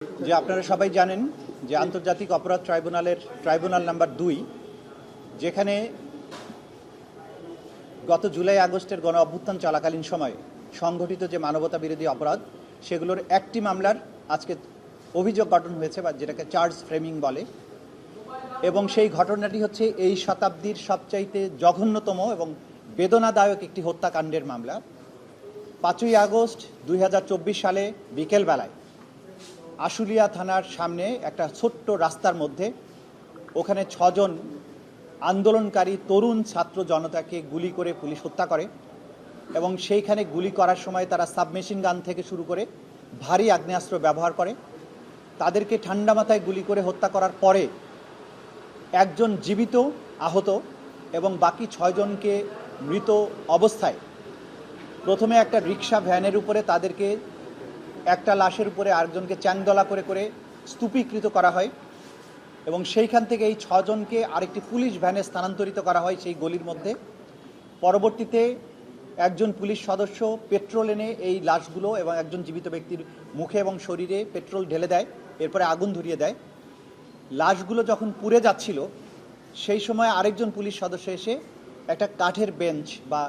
যে আপনারা সবাই জানেন যে আন্তর্জাতিক অপরাধ ট্রাইব্যুনাল নাম্বার 2 যেখানে গত জুলাই আগস্টের গণ অভ্যুত্থান চলাকালীন সময়ে সংগঠিত যে মানবতা বিরোধী অপরাধ সেগুলোর একটি মামলার আজকে অভিযোগ গঠন হয়েছে বা যেটাকে চার্জ ফ্রেমিং বলে, এবং সেই ঘটনাটি হচ্ছে এই শতাব্দীর সবচাইতে জঘন্যতম এবং বেদনাদায়ক একটি হত্যাকাণ্ডের মামলা। 5ই আগস্ট 2024 সালে বিকেলবেলায় আশুলিয়া থানার সামনে একটা ছোট্ট রাস্তার মধ্যে ওখানে 6 জন আন্দোলনকারী তরুণ ছাত্র জনতাকে গুলি করে পুলিশ হত্যা করে, এবং সেইখানে গুলি করার সময় তারা সাবমেশিন গান থেকে শুরু করে ভারী আগ্নেয়াস্ত্র ব্যবহার করে। তাদেরকে ঠান্ডা মাথায় গুলি করে হত্যা করার পরে একজন জীবিত আহত এবং বাকি 6 জনকে মৃত অবস্থায় প্রথমে একটা রিক্সা ভ্যানের উপরে তাদেরকে একটা লাশের উপরে আরেকজনকে চ্যাংদলা করে করে স্তূপীকৃত করা হয়, এবং সেইখান থেকে এই 6 জনকে আরেকটি পুলিশ ভ্যানে স্থানান্তরিত করা হয় সেই গলির মধ্যে। পরবর্তীতে একজন পুলিশ সদস্য পেট্রোল এনে এই লাশগুলো এবং একজন জীবিত ব্যক্তির মুখে এবং শরীরে পেট্রোল ঢেলে দেয়, এরপরে আগুন ধরিয়ে দেয়। লাশগুলো যখন পুড়ে যাচ্ছিল সেই সময় আরেকজন পুলিশ সদস্য এসে একটা কাঠের বেঞ্চ বা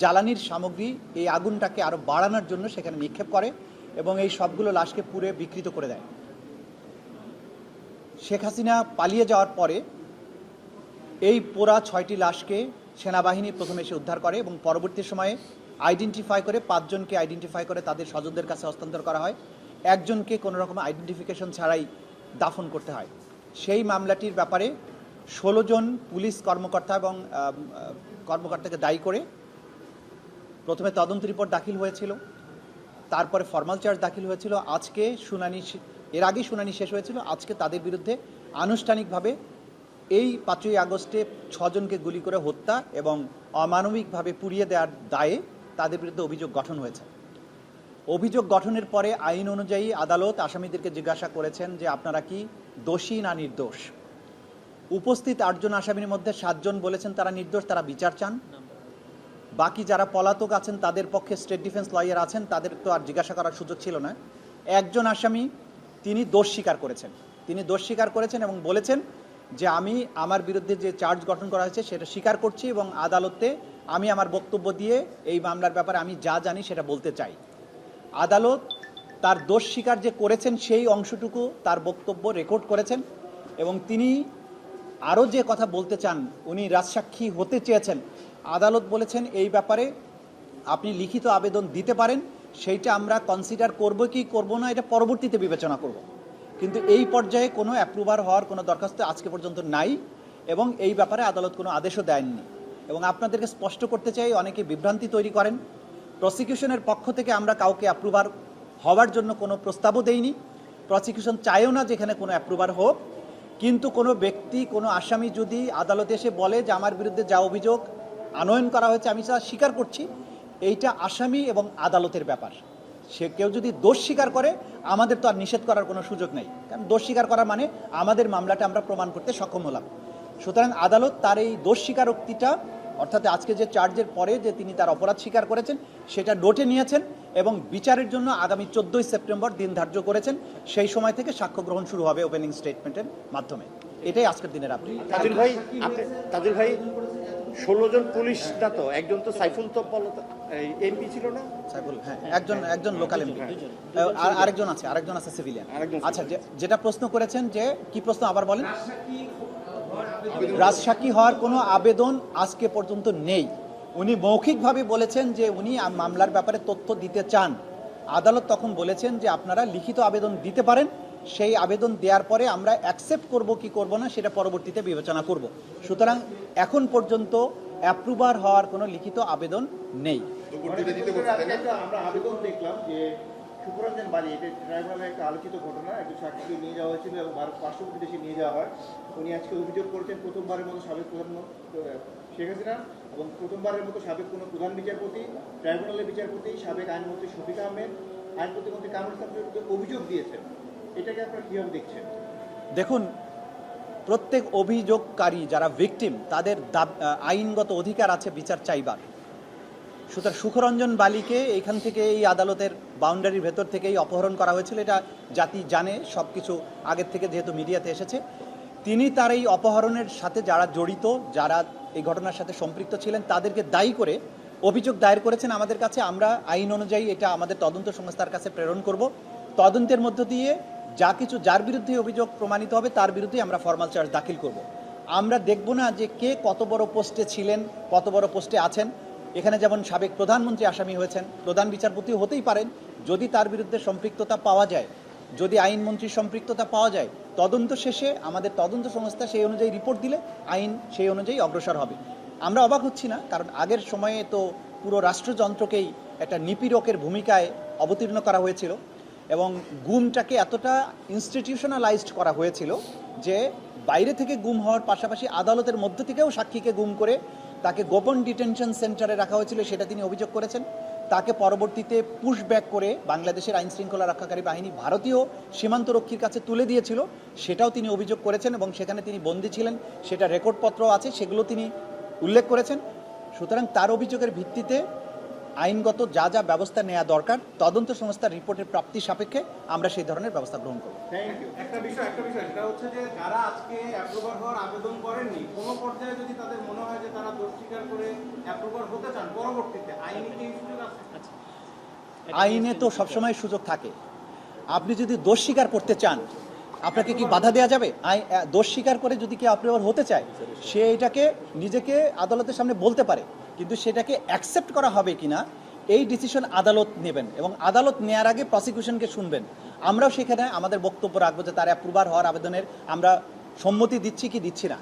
জ্বালানির সামগ্রী এই আগুনটাকে আরও বাড়ানোর জন্য সেখানে নিক্ষেপ করে এবং এই সবগুলো লাশকে পুড়ে বিকৃত করে দেয়। শেখ হাসিনা পালিয়ে যাওয়ার পরে এই পোড়া 6টি লাশকে সেনাবাহিনী প্রথমে এসে উদ্ধার করে এবং পরবর্তী সময়ে আইডেন্টিফাই করে 5 জনকে আইডেন্টিফাই করে তাদের স্বজনদের কাছে হস্তান্তর করা হয়। একজনকে কোনো রকম আইডেন্টিফিকেশন ছাড়াই দাফন করতে হয়। সেই মামলাটির ব্যাপারে 16 জন পুলিশ কর্মকর্তা এবং কর্মকর্তাকে দায়ী করে প্রথমে তদন্ত রিপোর্ট দাখিল হয়েছিল, তারপরে ফর্মাল চার্জ দাখিল হয়েছিল। আজকে শুনানি, এর আগে শুনানি শেষ হয়েছিল। আজকে তাদের বিরুদ্ধে আনুষ্ঠানিকভাবে এই 5ই আগস্টে 6 জনকে গুলি করে হত্যা এবং অমানবিকভাবে পুড়িয়ে দেওয়ার দায়ে তাদের বিরুদ্ধে অভিযোগ গঠন হয়েছে। অভিযোগ গঠনের পরে আইন অনুযায়ী আদালত আসামিদেরকে জিজ্ঞাসা করেছেন যে আপনারা কি দোষী না নির্দোষ। উপস্থিত 8 জন আসামির মধ্যে 7 জন বলেছেন তারা নির্দোষ, তারা বিচার চান। বাকি যারা পলাতক আছেন তাদের পক্ষে স্টেট ডিফেন্স লয়ার আছেন, তাদের তো আর জিজ্ঞাসা করার সুযোগ ছিল না। একজন আসামি তিনি দোষ স্বীকার করেছেন এবং বলেছেন যে আমি আমার বিরুদ্ধে যে চার্জ গঠন করা হয়েছে সেটা স্বীকার করছি এবং আদালতে আমি আমার বক্তব্য দিয়ে এই মামলার ব্যাপারে আমি যা জানি সেটা বলতে চাই। আদালত তার দোষ স্বীকার যে করেছেন সেই অংশটুকু তার বক্তব্য রেকর্ড করেছেন এবং তিনি আরও যে কথা বলতে চান, উনি রাজসাক্ষী হতে চেয়েছেন। আদালত বলেছেন এই ব্যাপারে আপনি লিখিত আবেদন দিতে পারেন, সেইটা আমরা কনসিডার করব কি করব না এটা পরবর্তীতে বিবেচনা করব, কিন্তু এই পর্যায়ে কোনো অ্যাপ্রুভার হওয়ার কোনো দরখাস্ত আজকে পর্যন্ত নাই এবং এই ব্যাপারে আদালত কোনো আদেশও দেননি। এবং আপনাদেরকে স্পষ্ট করতে চাই, অনেকে বিভ্রান্তি তৈরি করেন। প্রসিকিউশনের পক্ষ থেকে আমরা কাউকে অ্যাপ্রুভার হওয়ার জন্য কোনো প্রস্তাবও দেইনি। প্রসিকিউশন চায়ও না যেখানে কোনো অ্যাপ্রুভার হোক, কিন্তু কোনো ব্যক্তি, কোনো আসামি যদি আদালতে এসে বলে যে আমার বিরুদ্ধে যা অভিযোগ আনয়ন করা হয়েছে আমি তা স্বীকার করছি, এইটা আসামি এবং আদালতের ব্যাপার। সে কেউ যদি দোষ স্বীকার করে আমাদের তো আর নিষেধ করার কোনো সুযোগ নেই, কারণ দোষ স্বীকার করা মানে আমাদের মামলাটা আমরা প্রমাণ করতে সক্ষম হলাম। সুতরাং আদালত তার এই দোষ স্বীকারোক্তিটা, অর্থাৎ আজকে যে চার্জের পরে যে তিনি তার অপরাধ স্বীকার করেছেন সেটা নোটে নিয়েছেন এবং বিচারের জন্য আগামী 14ই সেপ্টেম্বর দিন ধার্য করেছেন। সেই সময় থেকে সাক্ষ্য গ্রহণ শুরু হবে ওপেনিং স্টেটমেন্টের মাধ্যমে। এটাই আজকের দিনের আপডেট। তাদের ভাই 16 জন পুলিশ না তো, একজন তো সাইফুল তো এমপি ছিল না? সাইফুল, হ্যাঁ, একজন লোকাল এমপি, আরেকজন আছে সিভিলিয়ান। আচ্ছা, যেটা প্রশ্ন করেছেন যে কি প্রশ্ন আবার বলেন। রাজসাক্ষী হওয়ার কোনো আবেদন আজকে পর্যন্ত নেই। উনি মৌখিকভাবে বলেছেন যে উনি মামলার ব্যাপারে তথ্য দিতে চান। আদালত তখন বলেছেন যে আপনারা লিখিত আবেদন দিতে পারেন, সেই আবেদন দেওয়ার পরে আমরা অ্যাকসেপ্ট করব কি করব না সেটা পরবর্তীতে বিবেচনা করব। সুতরাং এখন পর্যন্ত অ্যাপ্রুভার হওয়ার কোনো লিখিত আবেদন নেই। আমরা আবেদন দেখলাম যে সুপুরঞ্জন বাড়ি, এটা ট্রাইব্যুনালে একটা আলোচিত ঘটনা, একজন সাক্ষীকে নিয়ে যাওয়া হয়েছিল এবং পার্শ্ববর্তী দেশে নিয়ে যাওয়া হয়। উনি আজকে অভিযোগ করেছেন প্রথমবারের মতো সাবেক প্রধানমন্ত্রী শেখ হাসিনা এবং প্রথমবারের মতো সাবেক কোনো প্রধান বিচারপতি, ট্রাইব্যুনালের বিচারপতি, সাবেক আইনমন্ত্রী শফিক আহমেদ, আইন প্রতিমন্ত্রী কামরুল ইসলামের বিরুদ্ধে অভিযোগ দিয়েছেন। এটাকে আপনারা কীভাবে দেখছেন? দেখুন, প্রত্যেক অভিযোগকারী যারা ভিকটিম তাদের আইনগত অধিকার আছে বিচার চাইবার। সুতরাং সুখরঞ্জন বালিকে এখান থেকে এই আদালতের বাউন্ডারির ভেতর থেকেই অপহরণ করা হয়েছিল, এটা জাতি জানে, সব কিছু আগের থেকে যেহেতু মিডিয়াতে এসেছে। তিনি তার এই অপহরণের সাথে যারা জড়িত, যারা এই ঘটনার সাথে সম্পৃক্ত ছিলেন, তাদেরকে দায়ী করে অভিযোগ দায়ের করেছেন আমাদের কাছে। আমরা আইন অনুযায়ী এটা আমাদের তদন্ত সংস্থার কাছে প্রেরণ করব। তদন্তের মধ্য দিয়ে যা কিছু, যার বিরুদ্ধে অভিযোগ প্রমাণিত হবে তার বিরুদ্ধে আমরা ফর্মাল চার্জ দাখিল করব। আমরা দেখব না যে কে কত বড় পোস্টে ছিলেন, কত বড় পোস্টে আছেন। এখানে যেমন সাবেক প্রধানমন্ত্রী আসামি হয়েছেন, প্রধান বিচারপতিও হতেই পারেন। যদি তার বিরুদ্ধে সম্পৃক্ততা পাওয়া যায়, যদি আইনমন্ত্রীর সম্পৃক্ততা পাওয়া যায়, তদন্ত শেষে আমাদের তদন্ত সংস্থা সেই অনুযায়ী রিপোর্ট দিলে আইন সেই অনুযায়ী অগ্রসর হবে। আমরা অবাক হচ্ছি না, কারণ আগের সময়ে তো পুরো রাষ্ট্রযন্ত্রকেই একটা নিপীড়কের ভূমিকায় অবতীর্ণ করা হয়েছিল এবং গুমটাকে এতটা ইনস্টিটিউশনালাইজড করা হয়েছিল যে বাইরে থেকে গুম হওয়ার পাশাপাশি আদালতের মধ্য থেকেও সাক্ষীকে গুম করে তাকে গোপন ডিটেনশন সেন্টারে রাখা হয়েছিল, সেটা তিনি অভিযোগ করেছেন। তাকে পরবর্তীতে পুশব্যাক করে বাংলাদেশের আইন শৃঙ্খলা রক্ষাকারী বাহিনী ভারতীয় সীমান্তরক্ষীর কাছে তুলে দিয়েছিল, সেটাও তিনি অভিযোগ করেছেন এবং সেখানে তিনি বন্দী ছিলেন, সেটা রেকর্ডপত্র আছে, সেগুলো তিনি উল্লেখ করেছেন। সুতরাং তার অভিযোগের ভিত্তিতে আইনগত যা যা ব্যবস্থা নেওয়া দরকার তদন্ত সংস্থার রিপোর্টের প্রাপ্তি সাপেক্ষে আমরা সেই ধরনের ব্যবস্থা গ্রহণ করব। Thank you. একটা বিষয় সেটা হচ্ছে যে যারা আজকে অ্যাপ্রুভার হওয়ার আবেদন করেননি, কোনো পর্যায়ে যদি তাদের মনে হয় যে তারা দোষ স্বীকার করে অ্যাপ্রুভার হতে চান, পরবর্তীতে আইনি কি এই সুযোগ আছে? আইনে তো সবসময় সুযোগ থাকে। আপনি যদি দোষ স্বীকার করতে চান, আপনাকে কি বাধা দেওয়া যাবে? দোষ স্বীকার করে যদি কেউ অ্যাপ্রুভার হতে চায়, সে এটাকে নিজেকে আদালতের সামনে বলতে পারে, কিন্তু সেটাকে অ্যাকসেপ্ট করা হবে কিনা এই ডিসিশন আদালত নেবেন এবং আদালত নেওয়ার আগে প্রসিকিউশনকে শুনবেন। আমরাও সেখানে আমাদের বক্তব্য রাখবো যে তার অ্যাপ্রুভার হওয়ার আবেদনের আমরা সম্মতি দিচ্ছি কি দিচ্ছি না।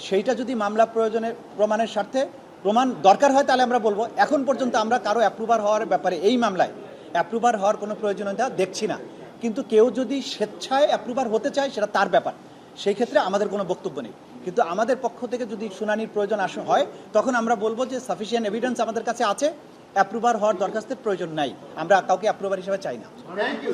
সেইটা যদি মামলা প্রয়োজনের প্রমাণের স্বার্থে প্রমাণ দরকার হয় তাহলে আমরা বলবো। এখন পর্যন্ত আমরা কারো অ্যাপ্রুভার হওয়ার ব্যাপারে এই মামলায় অ্যাপ্রুভার হওয়ার কোনো প্রয়োজনীয়তা দেখছি না, কিন্তু কেউ যদি স্বেচ্ছায় অ্যাপ্রুভার হতে চায় সেটা তার ব্যাপার, সেই ক্ষেত্রে আমাদের কোনো বক্তব্য নেই। কিন্তু আমাদের পক্ষ থেকে যদি শুনানির প্রয়োজন হয় তখন আমরা বলবো যে সাফিসিয়েন্ট এভিডেন্স আমাদের কাছে আছে, অ্যাপ্রুভার হওয়ার দরখাস্তের প্রয়োজন নাই, আমরা কাউকে অ্যাপ্রুভার হিসেবে চাই না। Thank you.